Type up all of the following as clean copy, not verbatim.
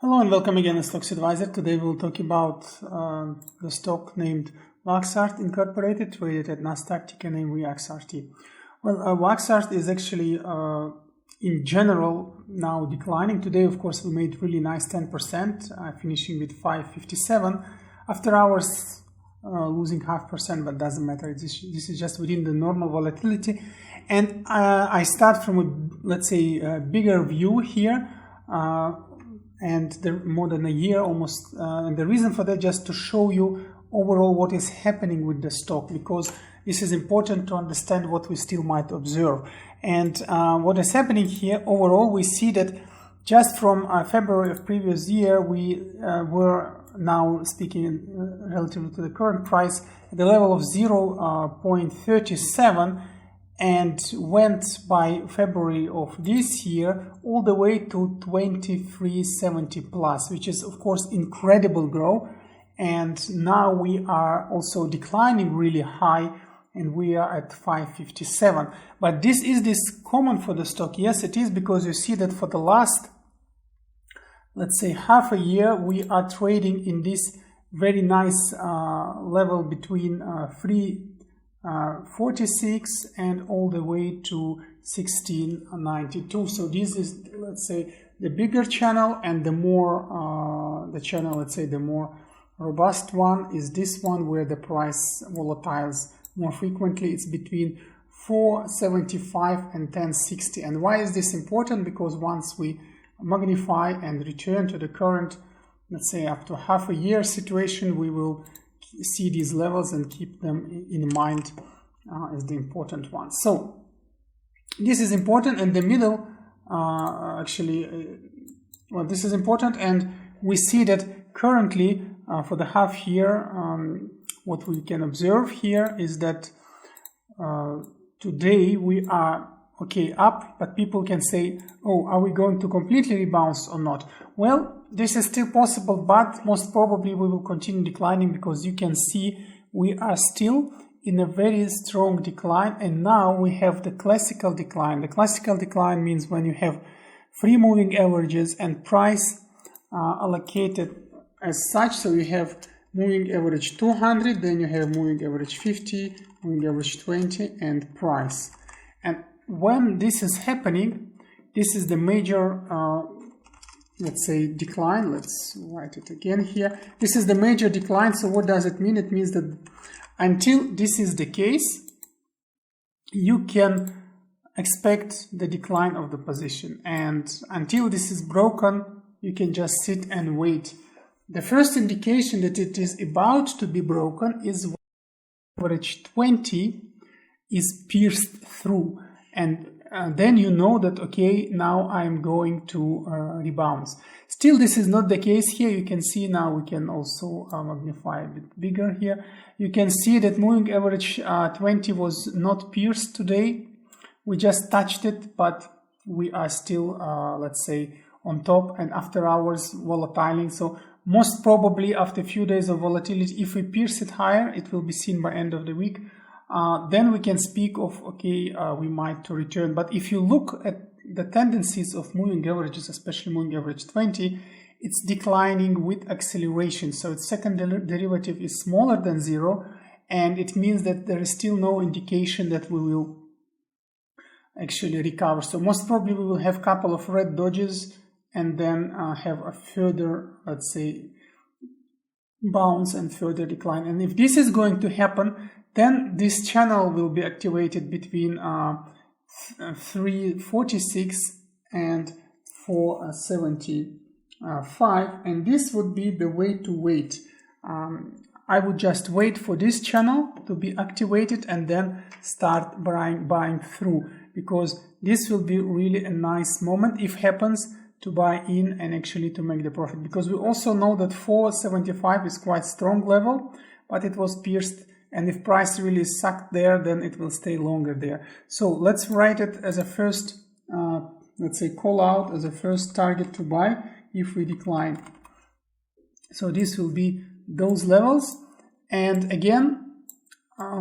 Hello and welcome again to Stocks Advisor. Today we'll talk about the stock named Vaxart Incorporated, traded at Nasdaq, ticker name VXRT. Well, Vaxart is actually in general now declining. Today, of course, we made really nice 10%, finishing with 557. After hours, losing 0.5%, but doesn't matter. This is just within the normal volatility. And I start from a, let's say, a bigger view here. And more than a year almost, and the reason for that, just to show you overall what is happening with the stock, because this is important to understand what we still might observe. And what is happening here overall, we see that just from February of previous year, we were now speaking relative to the current price at the level of 0.37, and went by February of this year all the way to 2370 plus, which is of course incredible growth. And now we are also declining really high, and we are at 557. But is this common for the stock? Yes, it is, because you see that for the last, let's say, half a year, we are trading in this very nice level between 346 and all the way to 1692. So this is, let's say, the bigger channel, and the more the more robust one is this one, where the price volatiles more frequently. It's between 475 and 1060. And why is this important? Because once we magnify and return to the current, let's say, up to half a year situation, we will see these levels and keep them in mind as the important ones. So this is important, and the middle this is important, and we see that currently for the half year, what we can observe here is that today we are up, but people can say, oh, are we going to completely rebound or not? Well, this is still possible, but most probably we will continue declining, because you can see we are still in a very strong decline. And now we have the classical decline. The classical decline means when you have free moving averages and price allocated as such. So you have moving average 200, then you have moving average 50, moving average 20, and price. And when this is happening, this is the major let's say decline. Let's write it again here. This is the major decline. So what does it mean? It means that until this is the case, you can expect the decline of the position, and until this is broken, you can just sit and wait. The first indication that it is about to be broken is when average 20 is pierced through, and then you know that, okay, now I'm going to rebound. Still, this is not the case here. You can see now, we can also magnify a bit bigger here. You can see that moving average 20 was not pierced today. We just touched it, but we are still, let's say, on top, and after hours volatiling. So most probably after a few days of volatility, if we pierce it higher, it will be seen by end of the week. Then we can speak of, okay, we might to return. But if you look at the tendencies of moving averages, especially moving average 20, it's declining with acceleration. So its second derivative is smaller than 0, and it means that there is still no indication that we will actually recover. So most probably we will have a couple of red dodges, and then have a further, let's say, bounce and further decline. And if this is going to happen, then this channel will be activated between 346 and 475, and this would be the way to wait. I would just wait for this channel to be activated and then start buying through, because this will be really a nice moment, if happens, to buy in and actually to make the profit. Because we also know that 475 is quite strong level, but it was pierced, and if price really sucked there, then it will stay longer there. So let's write it as a first, let's say, call out as a first target to buy if we decline. So this will be those levels, and again,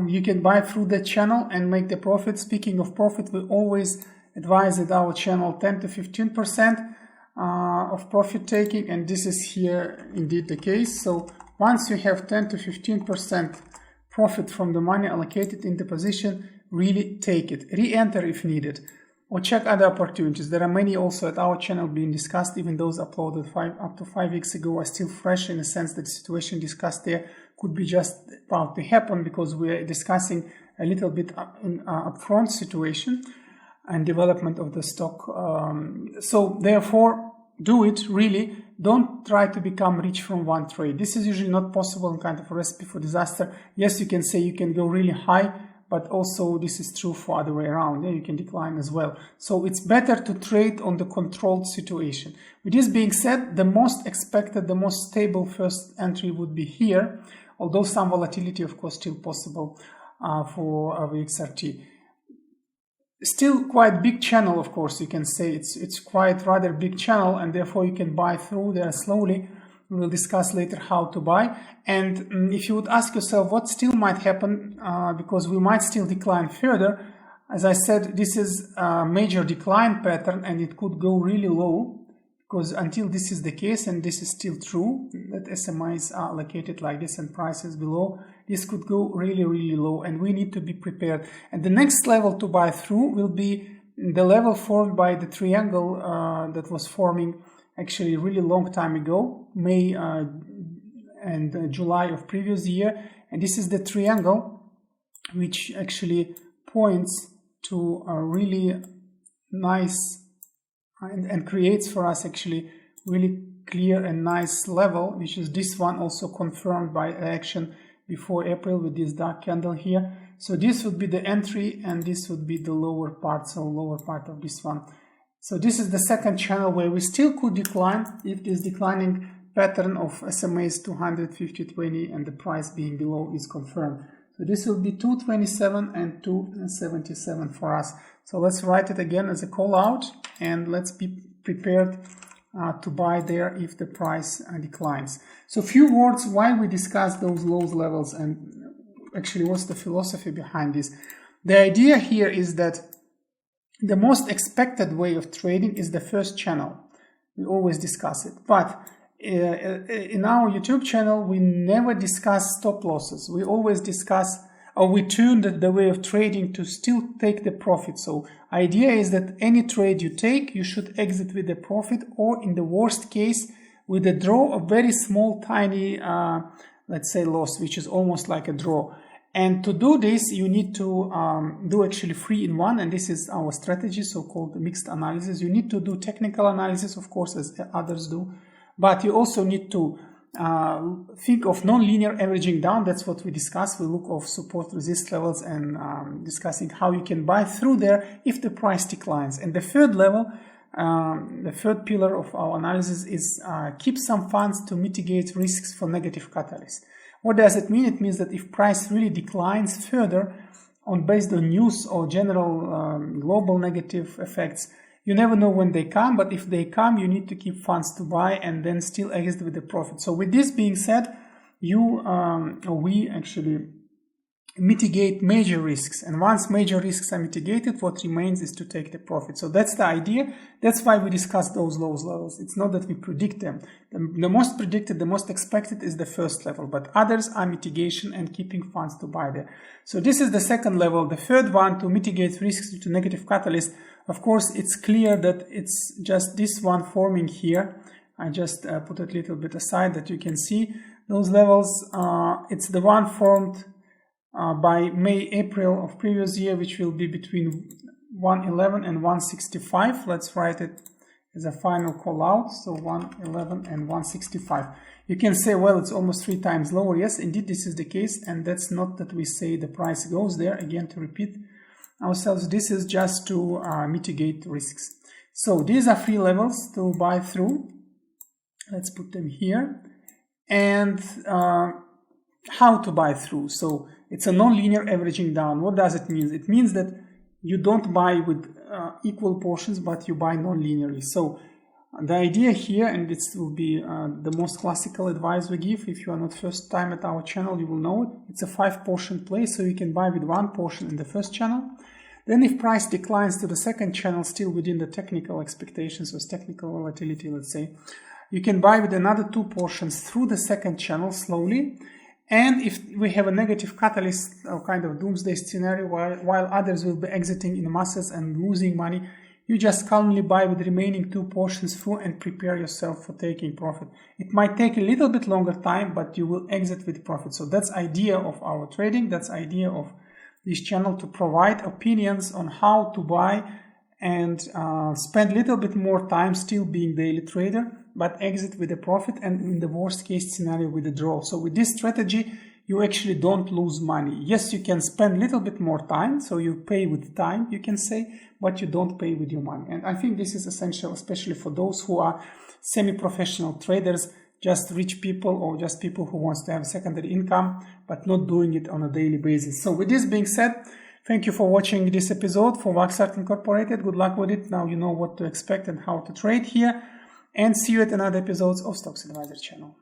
you can buy through the channel and make the profit. Speaking of profit, we always advise that our channel 10 to 15%. of profit taking, and this is here indeed the case. So once you have 10 to 15% profit from the money allocated in the position, really take it, re-enter if needed, or check other opportunities. There are many also at our channel being discussed. Even those uploaded up to 5 weeks ago are still fresh, in the sense that the situation discussed there could be just about to happen, because we are discussing a little bit in upfront situation and development of the stock. So therefore, do it really. Don't try to become rich from one trade. This is usually not possible, and kind of a recipe for disaster. Yes, you can say you can go really high, but also this is true for other way around. Yeah, you can decline as well. So it's better to trade on the controlled situation. With this being said, the most expected, the most stable first entry would be here, although some volatility, of course, still possible for VXRT. Still quite big channel, of course, you can say it's quite rather big channel, and therefore you can buy through there slowly. We will discuss later how to buy. And if you would ask yourself what still might happen, because we might still decline further, as I said, this is a major decline pattern, and it could go really low, because until this is the case, and this is still true, that SMIs are allocated like this and prices below, this could go really, really low, and we need to be prepared. And the next level to buy through will be the level formed by the triangle that was forming actually a really long time ago, May and July of previous year. And this is the triangle which actually points to a really nice and creates for us actually really clear and nice level, which is this one, also confirmed by action before April with this dark candle here. So this would be the entry, and this would be the lower part, so lower part of this one. So this is the second channel where we still could decline if this declining pattern of SMAs 200, 50, 20 and the price being below is confirmed. So this will be 227 and 277 for us. So let's write it again as a call out, and let's be prepared to buy there if the price declines. So few words why we discuss those low levels, and actually what's the philosophy behind this. The idea here is that the most expected way of trading is the first channel. We always discuss it, but in our YouTube channel we never discuss stop losses. We always discuss, or we tune the way of trading to still take the profit. So idea is that any trade you take, you should exit with a profit, or in the worst case with a draw, a very small tiny let's say loss, which is almost like a draw. And to do this, you need to do actually 3-in-1, and this is our strategy, so-called mixed analysis. You need to do technical analysis, of course, as others do, but you also need to think of non-linear averaging down. That's what we discuss. We look of support resist levels and discussing how you can buy through there if the price declines. And the third level, the third pillar of our analysis is keep some funds to mitigate risks for negative catalysts. What does it mean? It means that if price really declines further based on news or general global negative effects, you never know when they come, but if they come, you need to keep funds to buy and then still exit with the profit. So with this being said, we actually mitigate major risks, and once major risks are mitigated, what remains is to take the profit. So that's the idea. That's why we discuss those low levels. It's not that we predict them. The most predicted, the most expected is the first level, but others are mitigation and keeping funds to buy there. So this is the second level. The third one, to mitigate risks due to negative catalyst. Of course, it's clear that it's just this one forming here. I just put it a little bit aside that you can see those levels. It's the one formed by May-April of previous year, which will be between 111 and 165. Let's write it as a final call out. So 111 and 165. You can say, well, it's almost 3 times lower. Yes, indeed, this is the case. And that's not that we say the price goes there. Again, to repeat ourselves, this is just to mitigate risks. So these are 3 levels to buy through. Let's put them here. And how to buy through. So it's a non-linear averaging down. What does it mean? It means that you don't buy with equal portions, but you buy non-linearly. So the idea here, and this will be the most classical advice we give, if you are not first time at our channel, you will know it. It's a 5-portion play, so you can buy with 1 portion in the first channel. Then if price declines to the second channel, still within the technical expectations, or technical volatility, let's say, you can buy with another 2 portions through the second channel slowly. And if we have a negative catalyst or kind of doomsday scenario while others will be exiting in masses and losing money, you just calmly buy with the remaining 2 portions through and prepare yourself for taking profit. It might take a little bit longer time, but you will exit with profit. So that's idea of our trading. That's idea of this channel, to provide opinions on how to buy and spend a little bit more time still being daily trader, but exit with a profit, and in the worst case scenario with a draw. So with this strategy, you actually don't lose money. Yes, you can spend a little bit more time, so you pay with time, you can say, but you don't pay with your money. And I think this is essential, especially for those who are semi-professional traders, just rich people or just people who wants to have secondary income, but not doing it on a daily basis. So with this being said, thank you for watching this episode for VXRT Incorporated. Good luck with it. Now you know what to expect and how to trade here. And see you at another episodes of Stocks Advisor channel.